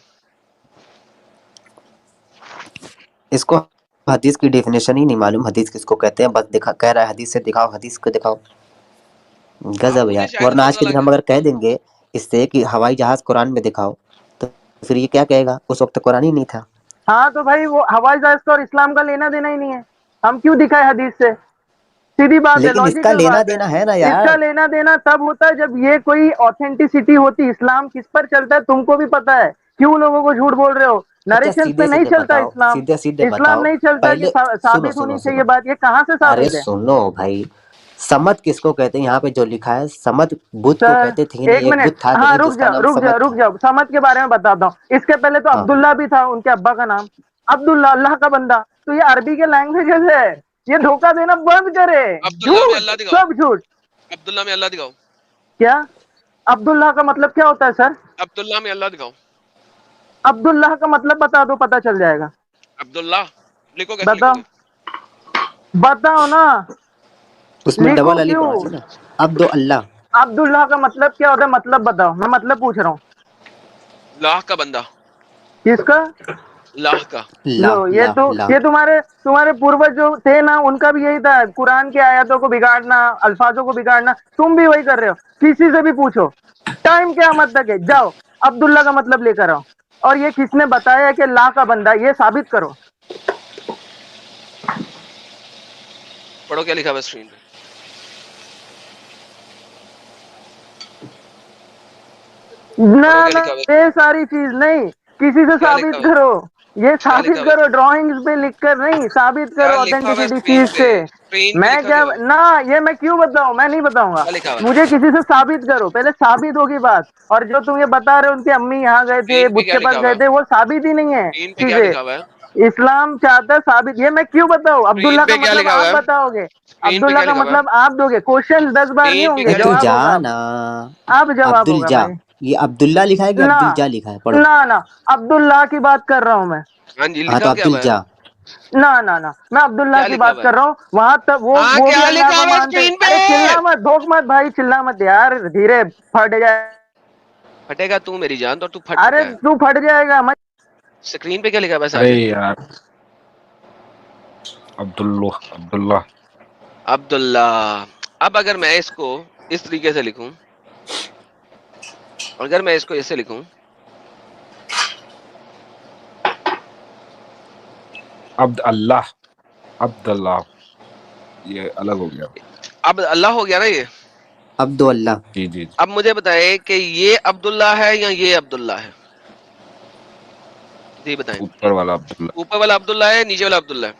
इसको हदीस की डेफिनेशन ही नहीं मालूम, हदीस किसको कहते हैं, बस दिखा कह रहा है हदीस से दिखाओ, हदीस को दिखाओ। गजब आपको भी यार। शायद वरना इससे आज पता के दिन लग हम गया। अगर कह देंगे इससे कि हवाई जहाज कुरान में दिखाओ, तो फिर ये क्या कहेगा, उस वक्त तो कुरान ही नहीं था। हाँ तो भाई वो हवाई जहाज का और इस्लाम का लेना देना ही नहीं है, हम क्यों दिखाए हदीस से? सीधी बात है, लेकिन इसका लॉजिकल लेना बात है। देना है ना इसका यार। लेना देना तब होता है जब ये कोई ऑथेंटिसिटी होती। इस्लाम किस पर चलता है तुमको भी पता है, क्यों लोगों को झूठ बोल रहे हो? अच्छा नरेशन पे सीधे नहीं सीधे चलता बताओ, इस्लाम। सीधे सीधे इस्लाम बताओ। नहीं चलता कि पहले सुनो साबित सुनो होनी सुनो, चाहिए बात, ये कहाँ से अरे साबित है? सुनो भाई, समत किसको कहते हैं? यहाँ पे जो लिखा है समत बुत को सर कहते थे ही नहीं, एक एक मिनट, बुत था कि हाँ नहीं रुक जिसका जाओ नाम रुक जाओ समत रुक था। जाओ, समझ के बारे में बताता हूँ। इसके पहले तो हाँ अब्दुल्ला भी था, उनके अब्बा का नाम अब्दुल्ला, अल्लाह का बंदा। तो ये अरबी के लैंग्वेजेस है, ये धोखा देना बंद करे। अब्दुल्ला में झूठ, अल्लाह दिखाओ, सब झूठ। अब्दुल्ला में अल्लाह दिखाओ, क्या अब्दुल्लाह का मतलब क्या होता है सर? अब्दुल्ला में अल्लाह दिखाओ। अब्दुल्लाह का मतलब बता दो, पता चल जाएगा। अब्दुल्ला लिखो, कैसे बताओ, लिखोगे? बताओ ना। उसमें लिखो डबल अली क्यों? पड़ा था ना, अब दो अल्लाह। अब्दुल्लाह का मतलब क्या होता है? मतलब बताओ, मैं मतलब पूछ रहा हूँ। लाह का बंदा, किसका? लाह का। ला लो, ये ला तो ला। ये तुम्हारे तुम्हारे पूर्वज जो थे ना, उनका भी यही था, कुरान की आयतों को बिगाड़ना, अल्फाजों को बिगाड़ना। तुम भी वही कर रहे हो। किसी से भी पूछो, टाइम क्या मत तक है, जाओ अब्दुल्ला का मतलब लेकर आओ, और ये किसने बताया कि ला का बंदा, ये साबित करो। पढ़ो क्या लिखा हुआ स्क्रीन पे। ना पढ़ो क्या ना, लिखा हुआ, ये सारी चीज नहीं, किसी से क्या लिखा साबित हुआ, करो। ये क्या साबित लिखा हुआ, करो, ड्राइंग्स पे लिखकर नहीं, साबित क्या करो लिखा हुआ ऑथेंटिसिटी स्क्रीन चीज पे? से। स्क्रीन पे मैं लिखा क्या क्या हुआ? ना, ये मैं क्यों बताऊं? मैं नहीं बताऊंगा। क्या लिखा हुआ? मुझे किसी से साबित करो, पहले साबित होगी बात। और जो तुम ये बता रहे हो उनकी अम्मी यहाँ गए थे, स्क्रीन पे बुद्ध क्या के पास लिखा गए हुआ? थे, वो साबित ही नहीं है स्क्रीन पे क्या चीजें। लिखा हुआ है? इस्लाम चाहता है साबित, ये मैं क्यों बताऊं? स्क्रीन अब्दुल्ला पे का क्या मतलब लिखा हुआ आप है? बताओगे, स्क्रीन पे अब्दुल्ला क्या का लिखा हुआ है? मतलब आप दोगे। क्वेश्चन 10 बार नहीं स्क्रीन पे होंगे, क्या अबे तू लिखा जवाब हुआ जा है? होगा। ना। अब जवाब अब्दुल होगा जा, भाई। ये अब्दुल्ला लिखा है कि ना अब्दुल जा लिखा है, पढ़ो। ना ना, अब्दुल्ला की बात कर रहा हूं मैं। हाँ जी, हाँ तो लिखा क्या अब्दुल हुआ है? जा। ना ना ना, मैं अब्दुल्ला क्या की लिखा बात हुआ है? कर रहा हूँ। वहां तक हाँ, वो भी क्या अल्लाह लिखा को हुआ है मानते हैं। स्क्रीन पे? अरे चिल्ला मत, भोंक मत भाई, चिल्ला मत यार, धीरे फट जाए। फटेगा तू मेरी जान, तो तू फट अरे चुका है। तू फट जाएगा मत। स्क्रीन पे क्या लिखा हुआ है अरे साजिद? यार, अब्दुल्ला अब्दुल्ला। अब्दुल्ला। अब अगर मैं इसको इस तरीके से लिखूं, अगर मैं इसको ऐसे लिखूं, अब्द अल्लाह, अब्दुल्लाह, ये अलग हो गया। अब अल्लाह हो गया ना ये। अब्दो अल्लाह। जी जी जी। अब मुझे बताएं कि ये अब्दुल्ला है या ये अब्दुल्ला है, जी बताएं। ऊपर वाला अब्दुल्ला, ऊपर वाला अब्दुल्ला है, नीचे वाला अब्दुल्ला है?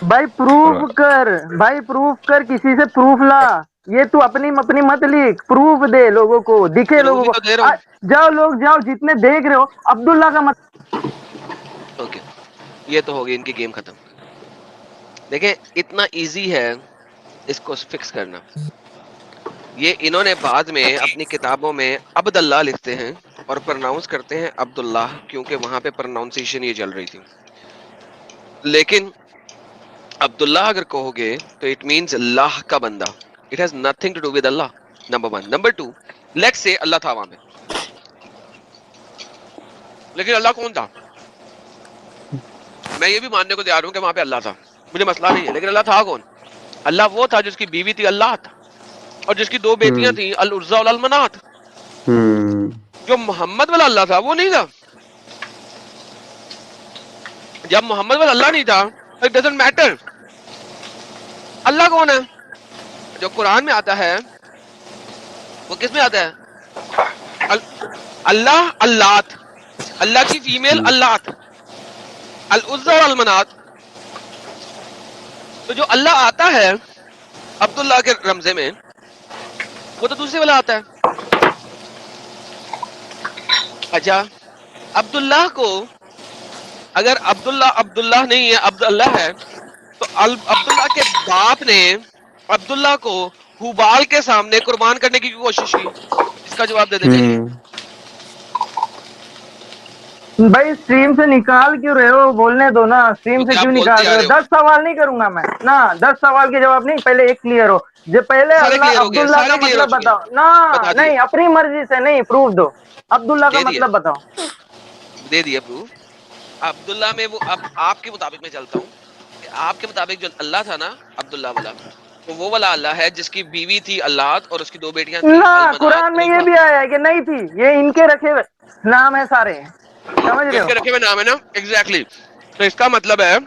भाई ऊपर प्रूफ वाला। कर, भाई प्रूफ कर, किसी से प्रूफ ला। ये तू अपनी अपनी मत लिख, प्रूफ दे लोगों को, दिखे प्रूफ लोगों ही को। तो दे रहा हूँ। जाओ लोग जाओ, जितने देख रहे हो, अब्दुल्ला का मत। ओके, ये तो हो गई इनकी गेम खत्म। देखें इतना इजी है इसको फिक्स करना। ये इन्होंने बाद में अपनी किताबों में अब्दुल्ला लिखते हैं और प्रोनाउंस करते हैं अब्दुल्लाह, क्योंकि वहां पे प्रोनाउंसिएशन ये चल रही थी। लेकिन अब्दुल्ला अगर कहोगे तो इट मींस अल्लाह का बंदा। It has nothing to do with Allah, number 1। Number 2, let's say Allah था वहां पे, लेकिन अल्लाह कौन था? मैं ये भी मानने को तैयार हूं कि वहां पे अल्लाह था, मुझे मसला नहीं है, लेकिन अल्लाह था कौन? अल्लाह वो था जिसकी बीवी थी अल्लाह और जिसकी 2 बेटियां थी अल उज़्ज़ा और अल मनात। जो मोहम्मद वाला अल्लाह था वो नहीं था। जब मोहम्मद वाला अल्लाह नहीं था, इट डजंट मैटर अल्लाह कौन है। जो कुरान में आता है वो किस में आता है? अल्लाह, अल्लात, अल्लाह की फीमेल अल्लात, अल उज़्ज़ा और अल मनात। तो जो अल्लाह आता है अब्दुल्ला के रमजे में, वो तो दूसरे वाला आता है। अच्छा, अब्दुल्लाह को अगर अब्दुल्लाह नहीं है, अब्दुल्लाह है, तो अब्दुल्लाह के बाप ने अब्दुल्लाह को हुबाल के सामने कुर्बान करने की कोशिश की। इसका जवाब दे दे जल्दी। भाई स्ट्रीम से निकाल क्यों रहे हो? बोलने दो ना, स्ट्रीम से क्योंकि आप क्यों बोलते निकाल आ रहे हो? रहे हो। 10 सवाल नहीं करूंगा मैं ना, 10 सवाल के जवाब नहीं, पहले एक क्लियर हो। जो पहले सारे अल्लाह क्लियर हो गए, अब्दुल्ला सारे का क्लियर हो मतलब चुके हैं, बताओ ना। बता दिए, नहीं, अपनी मर्जी से नहीं, प्रूफ दो। अब्दुल्ला का दे दिए, मतलब बताओ। दे दिया प्रूफ। अब्दुल्ला में वो, अब आपके मुताबिक मैं चलता हूँ कि आपके मुताबिक जो अल्लाह था ना अब्दुल्ला वाला, तो वो वाला अल्लाह है जिसकी बीवी थी अल्लाह और उसकी 2 बेटियां थी ना अलमनात कुरान में और ये उज़्ज़ा। भी आया है कि नहीं थी, ये इनके रखे हुए नाम है सारे, समझ रहे हो? इनके रखे हुए नाम है ना, एग्जैक्टली। तो इसका मतलब है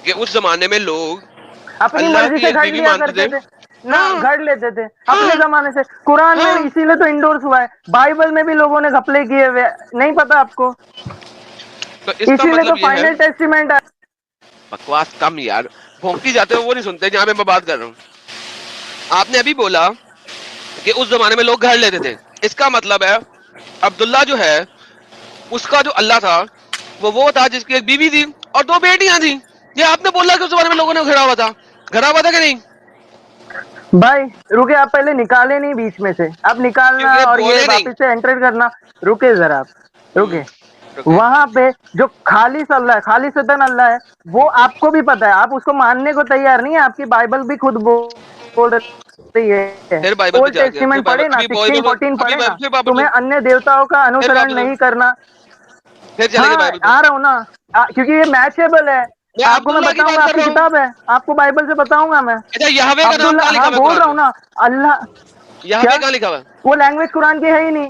कि उस जमाने में लोग अपनी अल्लाह मर्जी की से एक घड़ बीवी लिया मानते करते थे। थे ना, हाँ, घड़ लेते थे अपने हाँ, जमाने से। कुरान में हाँ। इसीलिए तो इंडोर्स हुआ है, बाइबल में भी लोगों ने घपले किए हुए, नहीं पता आपको? तो इसका इसीलिए तो मतलब ये है, फाइनल टेस्टिमेंट है। बकवास कम यार, भौंकती जाते हो वो नहीं सुनते जहां पे मैं बात कर रहा हूँ। आपने अभी बोला कि उस जमाने में लोग घर लेते थे, इसका मतलब है अब्दुल्ला जो है उसका जो अल्लाह था वो था जिसकी एक बीवी थी और 2 बेटियां थी। ये आपने बोला कि उस जमाने में लोगों ने घड़ा हुआ था कि नहीं? भाई रुके, आप पहले निकाले नहीं बीच में से, अब निकालना क्योंकि और ये बोले नहीं। वापस से एंटर करना। रुके जरा आप, रुके। ओके। वहां पे जो खालिस अल्लाह है, खालिसतन अल्लाह है, वो आपको भी पता है, आप उसको मानने को तैयार नहीं है। आपकी बाइबल भी खुद बोल रही है। फिर बाइबल पे ओल्ड जाके, फिर टेस्टिमेंट बाइबल, पढ़े ना, अभी 16-14 अभी पढ़े ना। फिर बाइबल तुम्हें पे, अन्य देवताओं का फिर अनुसरण बाइबल पे, नहीं करना। फिर चलेंगे हाँ बाइबल पे। आ रहा हूँ ना, क्योंकि ये मैचेबल है। मैं आपको मैं अब्दुल्ला की बताऊंगा, बात कर आपकी रहा हूँ। किताब है, आपको बाइबल से बताऊंगा मैं। अच्छा, यहवे का नाम अब्दुल्ला, कहाँ लिखा हाँ हुआ है बोल कुरान रहा में? हूँ ना। अल्लाह यहवे क्या? कहाँ लिखा हुआ है? वो लैंग्वेज कुरान की है ही नहीं।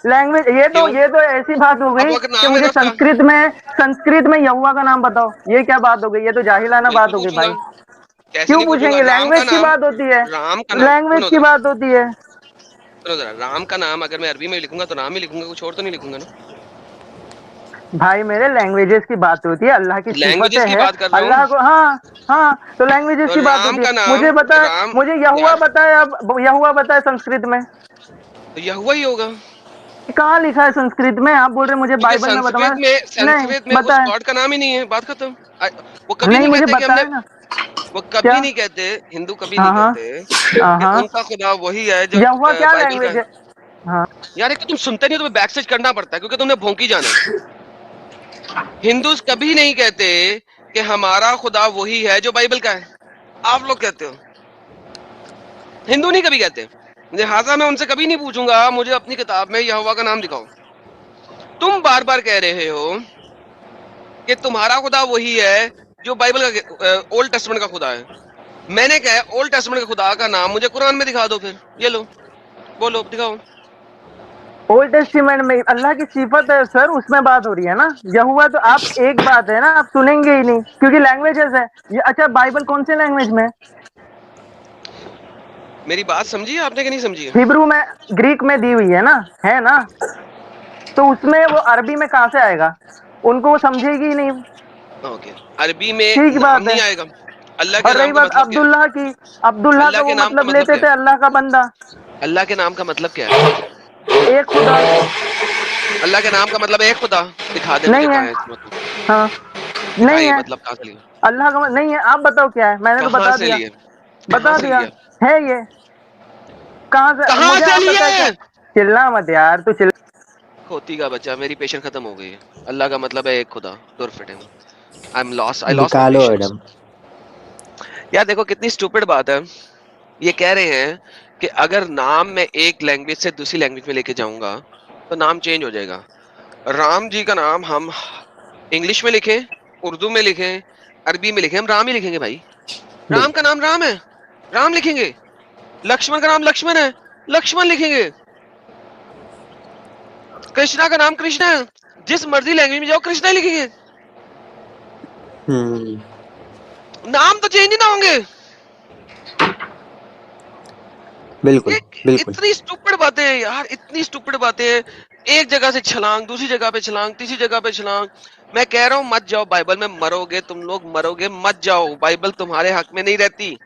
लैंग्वेज क्यों? ये तो ऐसी बात हो अब गई वो कि नाम है मुझे ना उसका। संस्कृत में यहोवा का नाम बताओ। ये क्या बात हो गई? ये तो जाहिलाना बिल्कुल बात हो गई पूछूंगा, भाई। कैसे क्यों नहीं पूछूंगा। पूछेंगे? लैंग्वेज की बात होती है, राम का नाम लैंग्वेज सुनो की जरा, बात होती है। सुनो जरा। राम का नाम अगर मैं अरबी में लिखूंगा तो राम ही लिखूंगा, कुछ और तो नहीं लिखूंगा ना। भाई मेरे लैंग्वेजेस की बात होती है, अल्लाह की सिफतें लैंग्वेजेस की है बात कर रहा अल्लाह हूँ। को। हाँ हाँ, तो लैंग्वेजेस तो की बात राम होती है। का नाम, मुझे बता, राम, मुझे यहुआ यार बताए, अब यहुआ बताए संस्कृत में तो यहुआ ही होगा, कहाँ लिखा है? संस्कृत में आप बोल रहे मुझे क्योंकि बाइबल में बताओ। नहीं संस्कृत में उस बताए, गॉड का नाम ही नहीं है। बात खत्म। वो कभी नहीं नहीं मुझे कहते कि हमने, बताए ना। वो क्या? कभी नहीं कहते, हिंदू कभी नहीं हाँ हाँ कहते हाँ कि हाँ। उनका खुदा वही है जो यहुआ क्या बाइबल का लैंग्वेज है। है? हाँ। यार एक तो तुम सुनते नहीं हो, तुम्हें बैक स्टेज करना पड़ता है क्योंकि तुमने भौंकी जाना है। हिंदूज कभी नहीं कहते कि हमारा खुदा वही है जो बाइबल का है, आप लोग कहते हो। हिंदू नहीं कभी कहते। लिहाजा मैं उनसे कभी नहीं पूछूंगा मुझे अपनी किताब में यहोवा का नाम दिखाओ। तुम बार बार कह रहे हो कि तुम्हारा खुदा वही है जो बाइबल का, ओल्ड टेस्टमेंट का खुदा है। मैंने कहा ओल्ड टेस्टमेंट के खुदा का नाम मुझे कुरान में दिखा दो, फिर ये लो। बोलो दिखाओ। ओल्ड टेस्टिमेंट में अल्लाह की सिफत है सर, उसमें बात हो रही है ना। यहोवा तो आप एक बात है ना, आप सुनेंगे ही नहीं क्योंकि लैंग्वेजेस है ये। अच्छा बाइबल कौन से लैंग्वेज में है? मेरी बात समझी आपने कि नहीं समझी? हिब्रू में, ग्रीक में दी हुई है ना, तो उसमें वो अरबी में कहाँ से आएगा? उनको वो समझेगी ही नहीं। ओके, अरबी में ठीक नाम बात है। नहीं आएगा। अल्लाह के और नाम रही का बात मतलब क्या है? अब्दुल्लाह की, अब्दुल्लाह का अल्लाह वो के नाम का मतलब मतलब लेते क्या थे है? अल्लाह का बंदा। अल्लाह के नाम का मतलब क्या है? एक खुदा अल्लाह के नाम का मतलब एक खुदा। दिखा दे मुझे नहीं है। कहाँ है इसका मतलब। हाँ दिखा नहीं ये है, मतलब कहाँ से लिया? अल्लाह का नहीं है। आप बताओ क्या है, मैंने तो कहाँ बता से दिया, लिए? कहाँ बता से दिया लिया? है ये। कहाँ से, कहाँ मुझे से आप बता क्या? लिए? चिल्ला मत यार, तू चिल्ला। खोती का बच्चा, मेरी पेशेंस खत्म हो गई है। अल्लाह का मतलब है एक खुदा। दूर fit him. I lost my निकालो पेशेंस। एडम। यार देखो कितनी स्टूपिड बात है। ये कह रहे हैं कि अगर नाम मैं एक लैंग्वेज से दूसरी लैंग्वेज में लेके जाऊंगा तो नाम चेंज हो जाएगा। राम जी का नाम हम इंग्लिश में लिखें, उर्दू में लिखें, अरबी में लिखें, हम राम ही लिखेंगे भाई। राम का बिल्कुल। नाम राम है, राम लिखेंगे। लक्ष्मण का नाम लक्ष्मण है, लक्ष्मण लिखेंगे। कृष्णा का नाम कृष्णा है, जिस मर्जी लैंग्वेज में जाओ कृष्णा ही लिखेंगे। हम्म। नाम तो चेंज ही ना होंगे। ये बिल्कुल बिल्कुल। इतनी स्टूपिड बातें हैं यार, इतनी स्टूपिड बातें हैं। एक जगह से छलांग, दूसरी जगह पे छलांग, तीसरी जगह पे छलांग। मैं कह रहा हूं मत जाओ बाइबल में, मरोगे तुम लोग, मरोगे मत जाओ। बाइबल तुम्हारे हक में नहीं रहती।